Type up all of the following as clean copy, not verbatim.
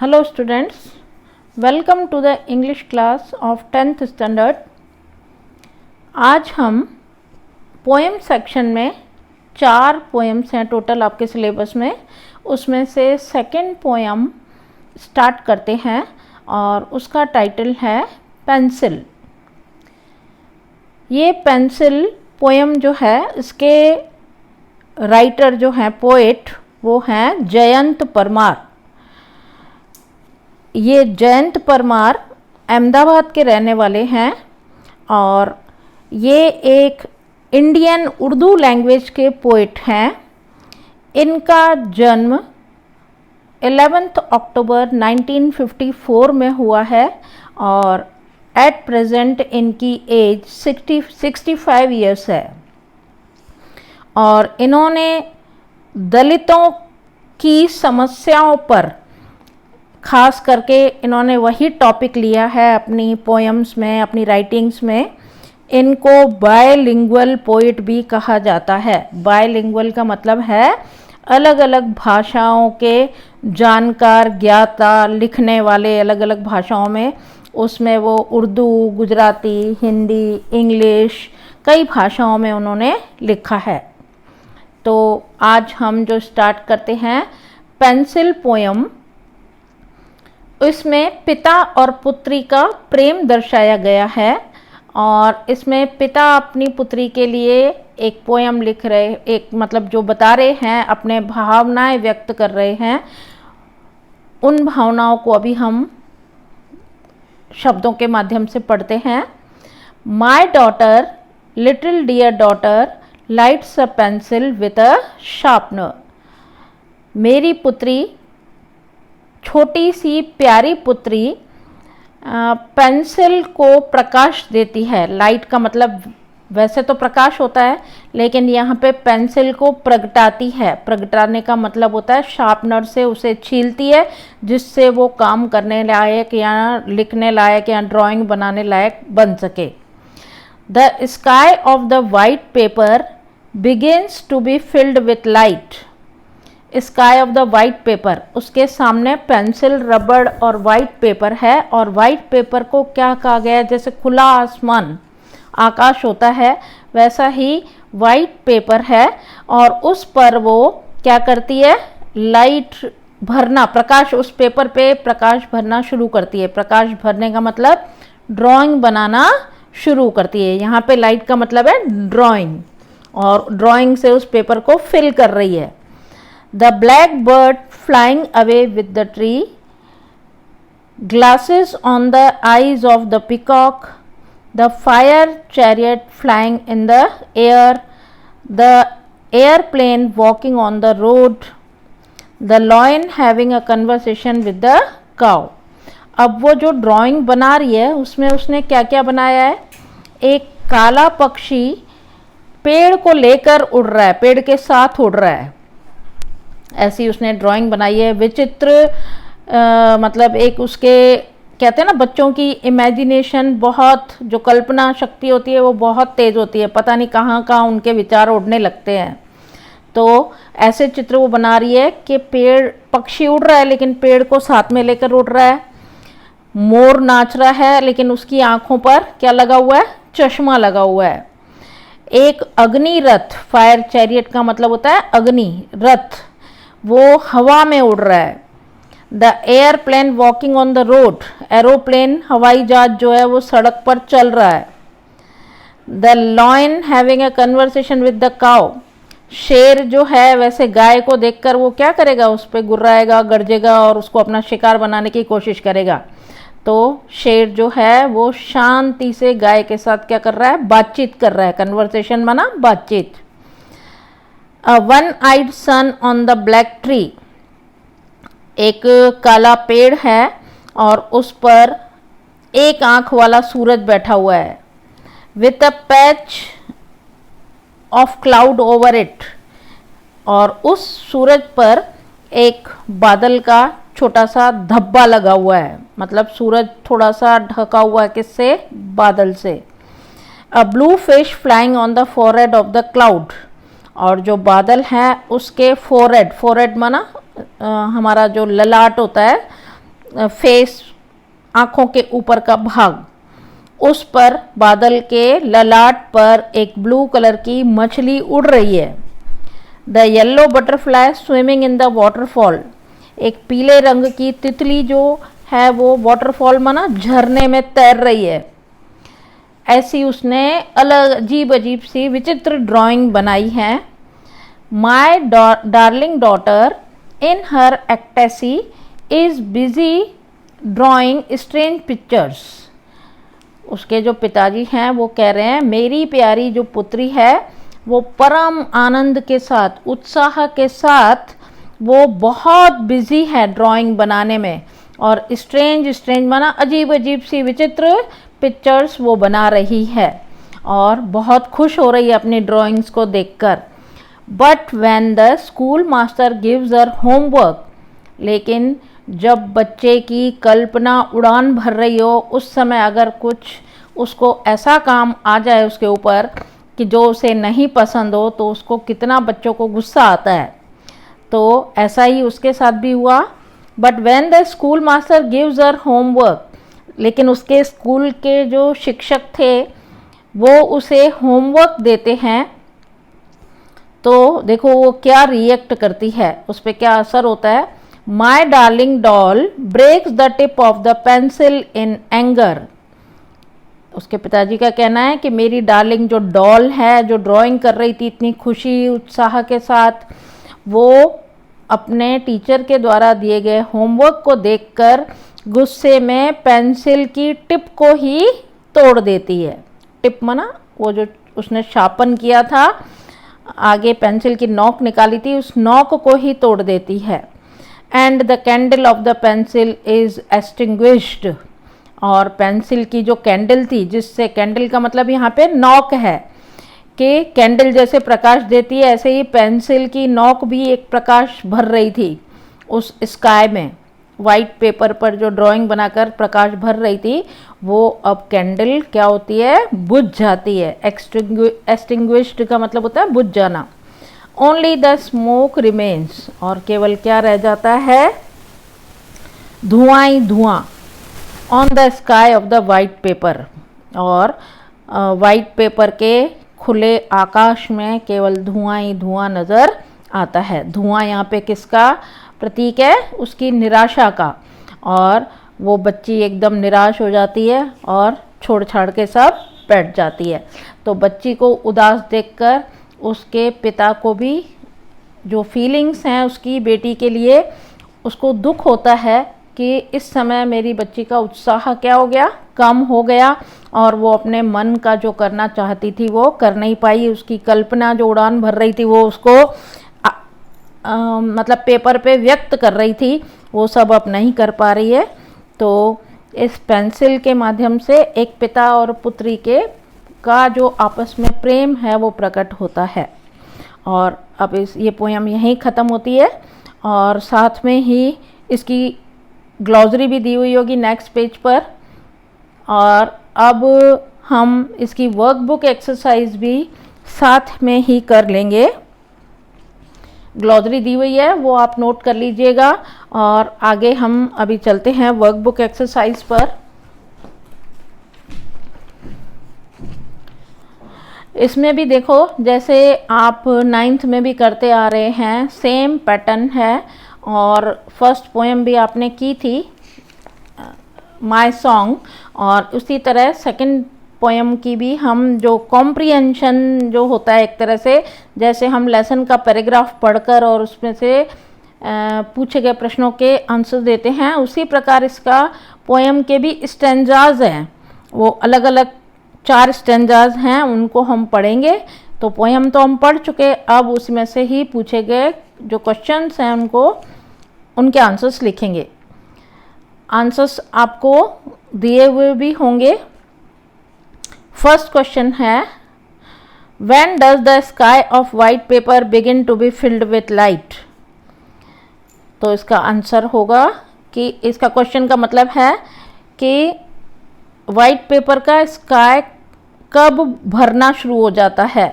Hello students, welcome to the English class of 10th standard। आज हम poem section में 4 poems हैं total आपके सिलेबस में, उसमें से सेकंड पोएम स्टार्ट करते हैं और उसका टाइटल है पेंसिल। ये पेंसिल पोएम जो है इसके राइटर जो हैं पोएट वो हैं जयंत परमार। ये जयंत परमार अहमदाबाद के रहने वाले हैं और ये एक इंडियन उर्दू लैंग्वेज के पोइट हैं। इनका जन्म 11 अक्टूबर 1954 में हुआ है और एट प्रेजेंट इनकी एज 65 ईयर्स है और इन्होंने दलितों की समस्याओं पर खास करके इन्होंने वही टॉपिक लिया है अपनी पोएम्स में, अपनी राइटिंग्स में। इनको बायलिंगुअल पोइट भी कहा जाता है। बायलिंगुअल का मतलब है अलग अलग भाषाओं के जानकार, ज्ञाता, लिखने वाले अलग अलग भाषाओं में। उसमें वो उर्दू, गुजराती, हिंदी, इंग्लिश, कई भाषाओं में उन्होंने लिखा है। तो आज हम जो स्टार्ट करते हैं पेंसिल पोएम, इसमें पिता और पुत्री का प्रेम दर्शाया गया है और इसमें पिता अपनी पुत्री के लिए एक पोएम लिख रहे, एक मतलब जो बता रहे हैं, अपने भावनाएं व्यक्त कर रहे हैं। उन भावनाओं को अभी हम शब्दों के माध्यम से पढ़ते हैं। My daughter, little dear daughter, lights a pencil with a sharpener. मेरी पुत्री, छोटी सी प्यारी पुत्री, पेंसिल को प्रकाश देती है। लाइट का मतलब वैसे तो प्रकाश होता है, लेकिन यहाँ पे पेंसिल को प्रगटाती है। प्रगटाने का मतलब होता है शार्पनर से उसे छीलती है, जिससे वो काम करने लायक या लिखने लायक या ड्राइंग बनाने लायक बन सके। The sky of the white paper begins to be filled with light. Sky of the white paper, उसके सामने पेंसिल, रबड़ और वाइट पेपर है और वाइट पेपर को क्या कहा गया है, जैसे खुला आसमान, आकाश होता है, वैसा ही वाइट पेपर है और उस पर वो क्या करती है, लाइट भरना, प्रकाश, उस पेपर पे प्रकाश भरना शुरू करती है। प्रकाश भरने का मतलब ड्राइंग बनाना शुरू करती है। यहाँ पे लाइट का मतलब है ड्राइंग और ड्राइंग से उस पेपर को फिल कर रही है। The black bird flying away with the tree, glasses on the eyes of the peacock, the fire chariot flying in the air, the airplane walking on the road, the lion having a conversation with the cow। अब वो जो drawing बना रही है उसमें उसने क्या क्या बनाया है, एक काला पक्षी पेड़ को लेकर उड़ रहा है, पेड़ के साथ उड़ रहा है, ऐसी उसने ड्राइंग बनाई है। विचित्र मतलब एक उसके कहते हैं ना, बच्चों की इमेजिनेशन, बहुत जो कल्पना शक्ति होती है वो बहुत तेज़ होती है, पता नहीं कहाँ कहाँ उनके विचार उड़ने लगते हैं। तो ऐसे चित्र वो बना रही है कि पेड़, पक्षी उड़ रहा है लेकिन पेड़ को साथ में लेकर उड़ रहा है। मोर नाच रहा है लेकिन उसकी आँखों पर क्या लगा हुआ है, चश्मा लगा हुआ है। एक अग्नि रथ, फायर चैरियट का मतलब होता है अग्नि रथ, वो हवा में उड़ रहा है। The airplane walking on the road, aeroplane, हवाई जहाज जो है वो सड़क पर चल रहा है। The lion having a conversation with the cow, शेर जो है वैसे गाय को देखकर वो क्या करेगा, उस पर गुर्राएगा, गरजेगा और उसको अपना शिकार बनाने की कोशिश करेगा। तो शेर जो है वो शांति से गाय के साथ क्या कर रहा है, बातचीत कर रहा है। कन्वर्सेशन माना बातचीत। A one-eyed sun on the black tree, एक काला पेड़ है और उस पर एक आंख वाला सूरज बैठा हुआ है। With a patch of cloud over it, और उस सूरज पर एक बादल का छोटा सा धब्बा लगा हुआ है, मतलब सूरज थोड़ा सा ढका हुआ है, किससे, बादल से। A blue fish flying on the forehead of the cloud, और जो बादल है उसके फोरहेड, फोरहेड माना हमारा जो ललाट होता है, फेस, आँखों के ऊपर का भाग, उस पर बादल के ललाट पर एक ब्लू कलर की मछली उड़ रही है। The yellow butterfly swimming in the waterfall, एक पीले रंग की तितली जो है वो वाटरफॉल माना झरने में तैर रही है। ऐसी उसने अलग अजीब अजीब सी विचित्र ड्राइंग बनाई है। My darling daughter in her ecstasy is busy drawing strange pictures. उसके जो पिताजी हैं वो कह रहे हैं मेरी प्यारी जो पुत्री है वो परम आनंद के साथ, उत्साह के साथ वो बहुत बिजी है ड्राइंग बनाने में, और स्ट्रेंज माना अजीब अजीब सी विचित्र पिक्चर्स वो बना रही है और बहुत खुश हो रही है अपनी ड्राइंग्स को देखकर। But when the school master gives her homework, लेकिन जब बच्चे की कल्पना उड़ान भर रही हो उस समय अगर कुछ उसको ऐसा काम आ जाए उसके ऊपर कि जो उसे नहीं पसंद हो तो उसको कितना बच्चों को गुस्सा आता है। तो ऐसा ही उसके साथ भी हुआ। But when the school master gives her homework, लेकिन उसके स्कूल के जो शिक्षक थे वो उसे होमवर्क देते हैं तो देखो वो क्या रिएक्ट करती है, उस पर क्या असर होता है। My darling doll breaks the tip of the pencil in anger. उसके पिताजी का कहना है कि मेरी डार्लिंग जो डॉल है जो ड्राइंग कर रही थी इतनी खुशी उत्साह के साथ, वो अपने टीचर के द्वारा दिए गए होमवर्क को देखकर गुस्से में पेंसिल की टिप को ही तोड़ देती है। टिप माना वो जो उसने शार्पन किया था, आगे पेंसिल की नोक निकाली थी, उस नोक को ही तोड़ देती है। And the candle of the pencil is extinguished, और पेंसिल की जो कैंडल थी, जिससे कैंडल का मतलब यहाँ पे नोक है कि कैंडल जैसे प्रकाश देती है ऐसे ही पेंसिल की नोक भी एक प्रकाश भर रही थी उस स्काई में। वाइट पेपर पर जो ड्राइंग बनाकर प्रकाश भर रही थी वो अब कैंडल क्या होती है, बुझ जाती है। एक्सटिंग्विश्ड का मतलब होता है बुझ जाना। ओनली द स्मोक रिमेन्स, और केवल क्या रह जाता है, धुआं ही धुआं। On the sky of the white paper, और वाइट पेपर के खुले आकाश में केवल धुआं ही धुआं नज़र आता है। धुआं यहाँ पे किसका प्रतीक है, उसकी निराशा का। और वो बच्ची एकदम निराश हो जाती है और छोड़ छाड़ के सब बैठ जाती है। तो बच्ची को उदास देखकर उसके पिता को भी जो फीलिंग्स हैं उसकी बेटी के लिए, उसको दुख होता है कि इस समय मेरी बच्ची का उत्साह क्या हो गया, कम हो गया, और वो अपने मन का जो करना चाहती थी वो कर नहीं पाई। उसकी कल्पना जो उड़ान भर रही थी वो उसको मतलब पेपर पे व्यक्त कर रही थी, वो सब अब नहीं कर पा रही है। तो इस पेंसिल के माध्यम से एक पिता और पुत्री के का जो आपस में प्रेम है वो प्रकट होता है। और अब ये पोयम यहीं ख़त्म होती है, और साथ में ही इसकी ग्लॉसरी भी दी हुई होगी नेक्स्ट पेज पर। और अब हम इसकी वर्कबुक एक्सरसाइज भी साथ में ही कर लेंगे। ग्लॉसरी दी हुई है वो आप नोट कर लीजिएगा, और आगे हम अभी चलते हैं वर्कबुक एक्सरसाइज पर। इसमें भी देखो जैसे आप 9th में भी करते आ रहे हैं, सेम पैटर्न है। और फर्स्ट पोएम भी आपने की थी माय सॉन्ग, और उसी तरह सेकंड पोएम की भी हम जो कॉम्प्रिहेंशन जो होता है एक तरह से, जैसे हम लेसन का पैराग्राफ पढ़कर और उसमें से पूछे गए प्रश्नों के आंसर देते हैं, उसी प्रकार इसका पोएम के भी स्टैंजाज हैं। वो अलग अलग 4 स्टैंजाज हैं, उनको हम पढ़ेंगे। तो पोएम तो हम पढ़ चुके, अब उसमें से ही पूछे गए जो क्वेश्चंस हैं उनको उनके आंसर्स लिखेंगे। आंसर्स आपको दिए हुए भी होंगे। फर्स्ट क्वेश्चन है, when does the sky of white paper begin to be filled with light. तो इसका आंसर होगा कि इसका क्वेश्चन का मतलब है कि वाइट पेपर का स्काई कब भरना शुरू हो जाता है।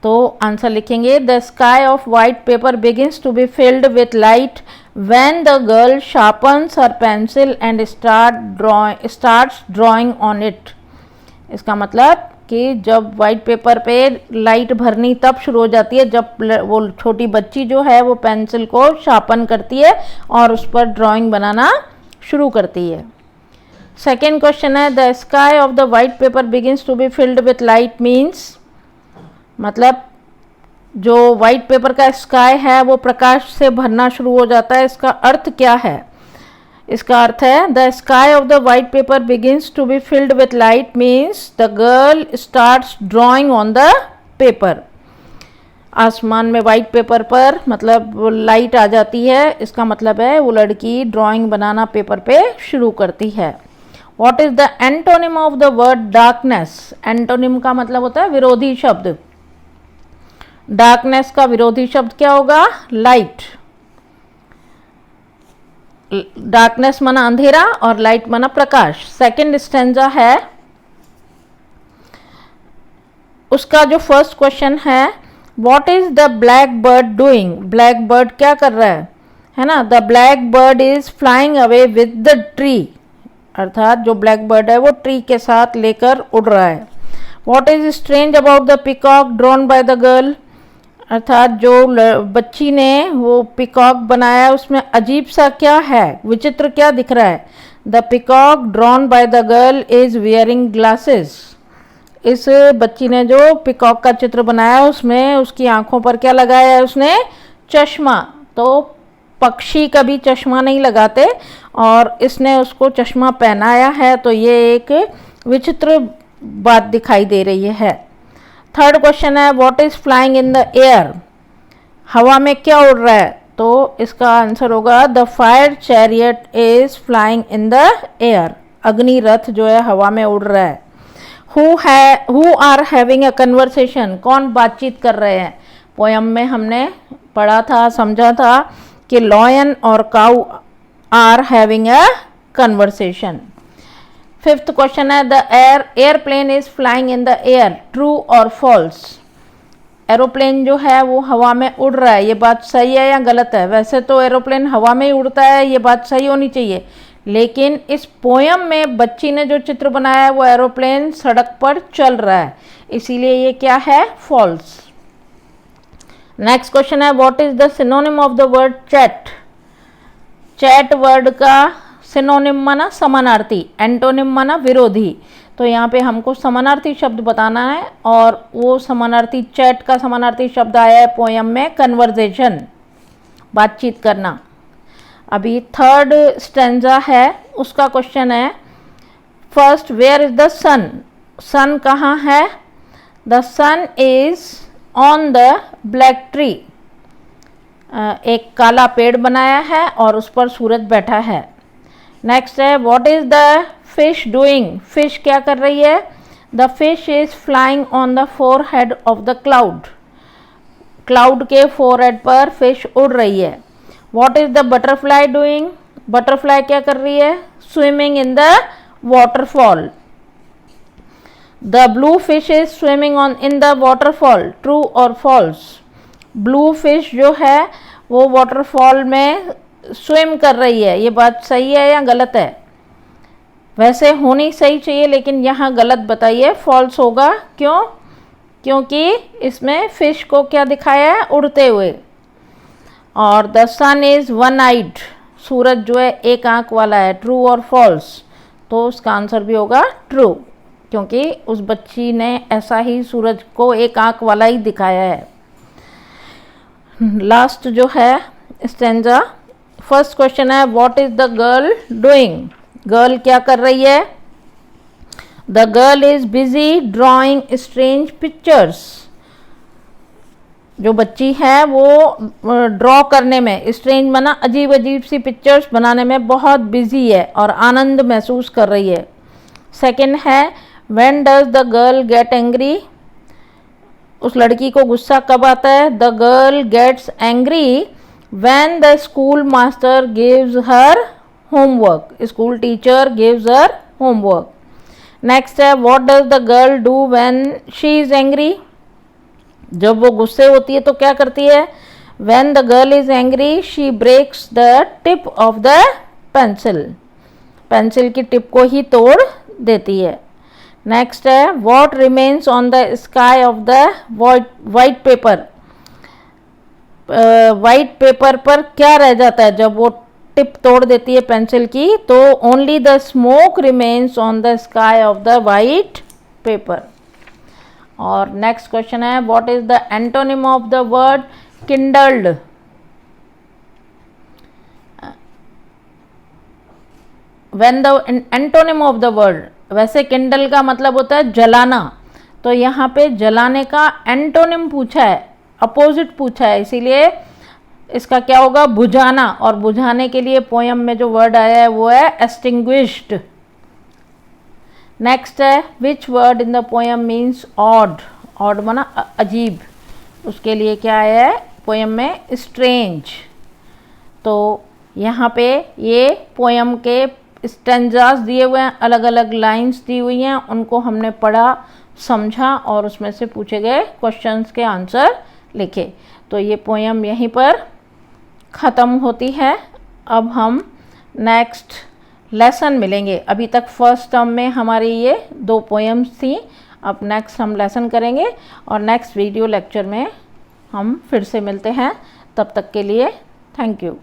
तो आंसर लिखेंगे, the sky of white paper begins to be filled with light When the girl sharpens her pencil and starts drawing on it. इसका मतलब कि जब वाइट पेपर पे लाइट भरनी तब शुरू हो जाती है जब वो छोटी बच्ची जो है वो पेंसिल को शार्पन करती है और उस पर ड्राइंग बनाना शुरू करती है। सेकेंड क्वेश्चन है the sky of the white paper begins to be filled with light means, मतलब जो वाइट पेपर का स्काई है वो प्रकाश से भरना शुरू हो जाता है, इसका अर्थ क्या है? इसका अर्थ है the sky of the white paper begins to be filled with light means the girl starts drawing on the paper. आसमान में वाइट पेपर पर मतलब वो लाइट आ जाती है, इसका मतलब है वो लड़की ड्राइंग बनाना पेपर पे शुरू करती है। What is the antonym of the word darkness? Antonym का मतलब होता है विरोधी शब्द। डार्कनेस का विरोधी शब्द क्या होगा? लाइट। डार्कनेस माना अंधेरा और लाइट माना प्रकाश। सेकंड स्टेंजा है उसका जो फर्स्ट क्वेश्चन है what is the black bird doing? Black bird क्या कर रहा है ना? The black bird is flying away with the tree, अर्थात जो ब्लैक बर्ड है वो ट्री के साथ लेकर उड़ रहा है। What is strange about the peacock drawn by the girl? अर्थात जो बच्ची ने वो पिकॉक बनाया उसमें अजीब सा क्या है, विचित्र क्या दिख रहा है? The peacock drawn by the girl is wearing glasses. इस बच्ची ने जो पिकॉक का चित्र बनाया उसमें उसकी आंखों पर क्या लगाया है? उसने चश्मा। तो पक्षी कभी चश्मा नहीं लगाते और इसने उसको चश्मा पहनाया है, तो ये एक विचित्र बात दिखाई दे रही है। थर्ड क्वेश्चन है what is flying in the air? हवा में क्या उड़ रहा है? तो इसका आंसर होगा the fire chariot is flying in the air. अग्नि रथ जो है हवा में उड़ रहा है। Who are having a conversation? कौन बातचीत कर रहे हैं? पोयम में हमने पढ़ा था, समझा था कि लॉयन और cow are having a conversation. Fifth question है the airplane is flying in the air, true और फॉल्स? एरोप्लेन जो है वो हवा में उड़ रहा है, ये बात सही है या गलत है? वैसे तो एरोप्लेन हवा में ही उड़ता है, ये बात सही होनी चाहिए, लेकिन इस पोयम में बच्ची ने जो चित्र बनाया है वो एरोप्लेन सड़क पर चल रहा है, इसीलिए ये क्या है? फॉल्स। नेक्स्ट क्वेश्चन है what is the synonym of the word chat? Chat word का सिनोनिम माना समानार्थी, एंटोनिम माना विरोधी। तो यहाँ पे हमको समानार्थी शब्द बताना है और वो समानार्थी चैट का समानार्थी शब्द आया है पोयम में कन्वर्जेशन, बातचीत करना। अभी थर्ड स्टेंजा है उसका क्वेश्चन है first where is the sun? Sun कहाँ है? The sun is on the black tree. एक काला पेड़ बनाया है और उस पर सूरज बैठा है। नेक्स्ट है what is the fish doing? Fish क्या कर रही है? The fish is flying on the forehead of the cloud. Cloud के फोरहेड पर फिश उड़ रही है। What is the butterfly doing? Butterfly क्या कर रही है? Swimming in the waterfall. The blue fish is swimming on in the waterfall, true और फॉल्स? ब्लू फिश जो है वो वाटरफॉल में स्विम कर रही है, ये बात सही है या गलत है? वैसे होनी सही चाहिए लेकिन यहाँ गलत बताइए, फॉल्स होगा। क्यों? क्योंकि इसमें फिश को क्या दिखाया है? उड़ते हुए। और the sun is one eyed, सूरज जो है एक आंख वाला है, ट्रू और फॉल्स? तो उसका आंसर भी होगा ट्रू, क्योंकि उस बच्ची ने ऐसा ही सूरज को एक आंख वाला ही दिखाया है। लास्ट जो है स्टेंजा, फर्स्ट क्वेश्चन है what is the girl doing? Girl क्या कर रही है? The girl is busy drawing strange pictures. जो बच्ची है वो ड्रॉ करने में, स्ट्रेंज माना अजीब अजीब सी पिक्चर्स बनाने में बहुत बिजी है और आनंद महसूस कर रही है। सेकंड है when does the girl get angry? उस लड़की को गुस्सा कब आता है? The girl gets angry when the school master gives her homework. School teacher gives her homework. Next है what does the girl do when she is angry? जब वो गुस्से होती है तो क्या करती है? When the girl is angry, she breaks the tip of the pencil. Pencil की टिप को ही तोड़ देती है. नेक्स्ट है, what remains on the sky of the white paper. White paper पर क्या रह जाता है जब वो टिप तोड़ देती है पेंसिल की? तो only the smoke remains on the sky of the white paper. और नेक्स्ट क्वेश्चन है, what is the antonym of the word kindled? When the antonym of the word, वैसे किंडल का मतलब होता है जलाना, तो यहाँ पे जलाने का एंटोनिम पूछा है, अपोजिट पूछा है, इसीलिए इसका क्या होगा? बुझाना. और बुझाने के लिए पोयम में जो वर्ड आया है वो है एक्सटिंग्विश्ड. नेक्स्ट है, which word in the poem means odd? Odd माना अजीब, उसके लिए क्या आया है पोयम में? स्ट्रेंज. तो यहाँ पे ये पोयम के स्टेंजास दिए हुए हैं, अलग अलग लाइंस दी हुई हैं, उनको हमने पढ़ा, समझा और उसमें से पूछे गए क्वेश्चंस के आंसर लिखे. तो ये पोयम यहीं पर ख़त्म होती है. अब हम नेक्स्ट लेसन मिलेंगे. अभी तक फर्स्ट टर्म में हमारी ये 2 पोएम्स थी. अब नेक्स्ट हम लेसन करेंगे और नेक्स्ट वीडियो लेक्चर में हम फिर से मिलते हैं. तब तक के लिए थैंक यू.